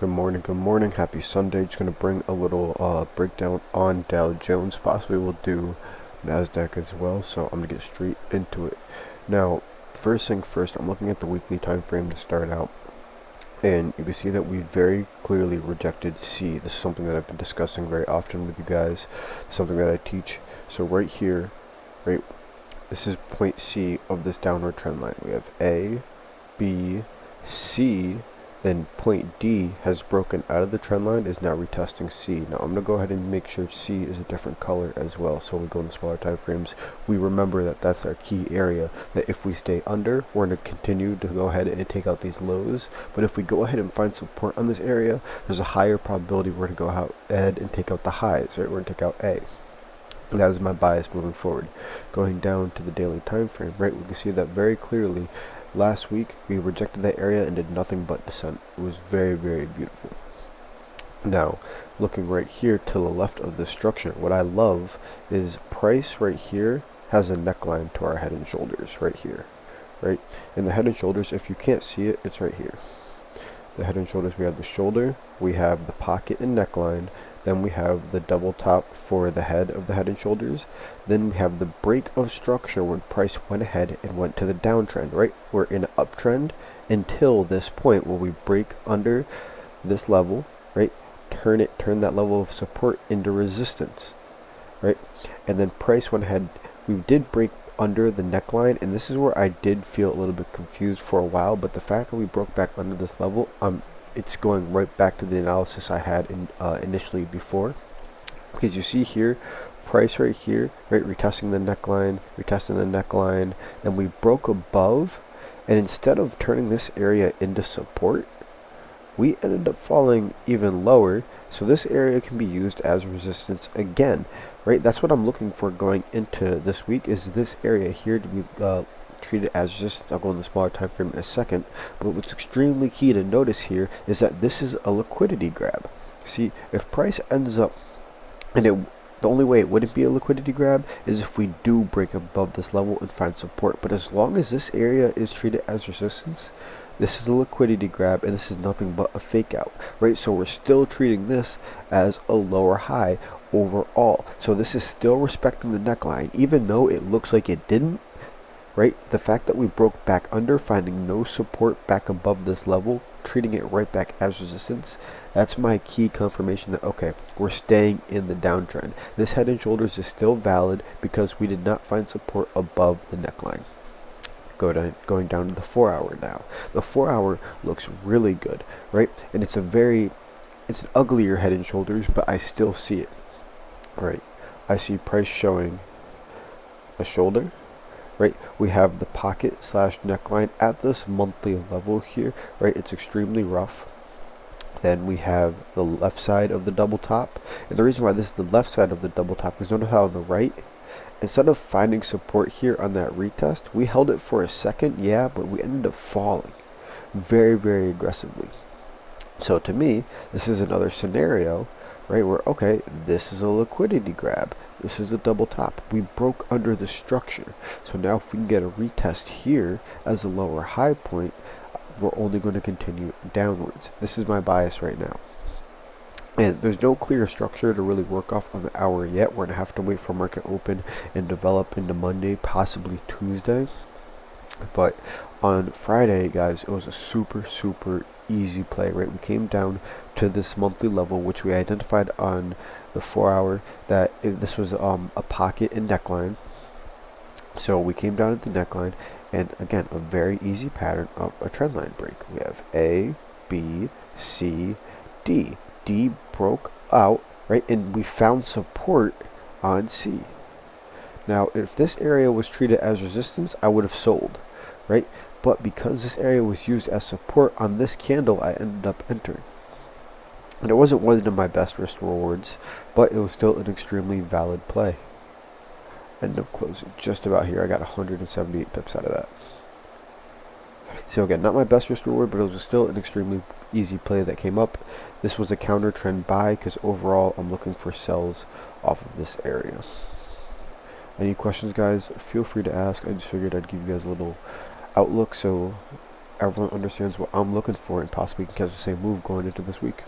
Good morning, happy Sunday. Just going to bring a little breakdown on Dow Jones. Possibly we'll do NASDAQ as well, so I'm going to get straight into it. Now, first thing first, I'm looking at the weekly time frame to start out, and you can see that we very clearly rejected C. This is something that I've been discussing very often with you guys, something that I teach. So right here, right, this is point C of this downward trend line. We have A, B, C, then point D has broken out of the trend line, is now retesting C. Now I'm going to go ahead and make sure C is a different color as well, so when we go into smaller time frames, we remember that that's our key area, that if we stay under, we're going to continue to go ahead and take out these lows, but if we go ahead and find support on this area, there's a higher probability we're going to go ahead and take out the highs, right? We're going to take out A. That is my bias moving forward. Going down to the daily time frame, right, we can see that very clearly. Last week, we rejected that area and did nothing but descent. It was very, very beautiful. Now, looking right here to the left of this structure, what I love is price right here has a neckline to our head and shoulders right here, right? In the head and shoulders, if you can't see it, it's right here. The head and shoulders, we have the shoulder, we have the pocket and neckline, then we have the double top for the head of the head and shoulders, then we have the break of structure when price went ahead and went to the downtrend, right? We're in an uptrend until this point where we break under this level, right? Turn that level of support into resistance, right? And then price went ahead, we did break under the neckline, and this is where I did feel a little bit confused for a while, but the fact that we broke back under this level, it's going right back to the analysis I had initially before, because you see here, price right here, right, retesting the neckline, and we broke above, and instead of turning this area into support, we ended up falling even lower, so this area can be used as resistance again, right? That's what I'm looking for going into this week, is this area here to be treated as resistance. I'll go in the smaller time frame in a second, but what's extremely key to notice here is that this is a liquidity grab. See, if price ends up, and the only way it wouldn't be a liquidity grab is if we do break above this level and find support, but as long as this area is treated as resistance, this is a liquidity grab, and this is nothing but a fake out, right? So we're still treating this as a lower high overall. So this is still respecting the neckline, even though it looks like it didn't, right? The fact that we broke back under, finding no support back above this level, treating it right back as resistance, that's my key confirmation that, okay, we're staying in the downtrend. This head and shoulders is still valid because we did not find support above the neckline. Going down to the 4 hour now. The 4 hour looks really good, right? And it's an uglier head and shoulders, but I still see it, right? I see price showing a shoulder, right? We have the pocket slash neckline at this monthly level here, right? It's extremely rough. Then we have the left side of the double top, and the reason why this is the left side of the double top is, notice how on the right, instead of finding support here on that retest, we held it for a second, yeah, but we ended up falling very, very aggressively. So to me, this is another scenario, right, where, okay, this is a liquidity grab. This is a double top. We broke under the structure. So now if we can get a retest here as a lower high point, we're only going to continue downwards. This is my bias right now. And there's no clear structure to really work off on the hour yet. We're going to have to wait for market open and develop into Monday, possibly Tuesday. But on Friday, guys, it was a super, super easy play, right? We came down to this monthly level, which we identified on the 4 hour, that this was a pocket and neckline. So we came down at the neckline, and again, a very easy pattern of a trend line break. We have A, B, C, D. D broke out, right, and we found support on C. Now, if this area was treated as resistance, I would have sold, right? But because this area was used as support on this candle, I ended up entering. And it wasn't one of my best risk rewards, but it was still an extremely valid play. Ended up closing just about here. I got 178 pips out of that. So again, not my best risk reward, but it was still an extremely easy play that came up. This was a counter trend buy because overall I'm looking for sells off of this area. Any questions, guys? Feel free to ask. I just figured I'd give you guys a little outlook. So everyone understands what I'm looking for and possibly can catch the same move going into this week.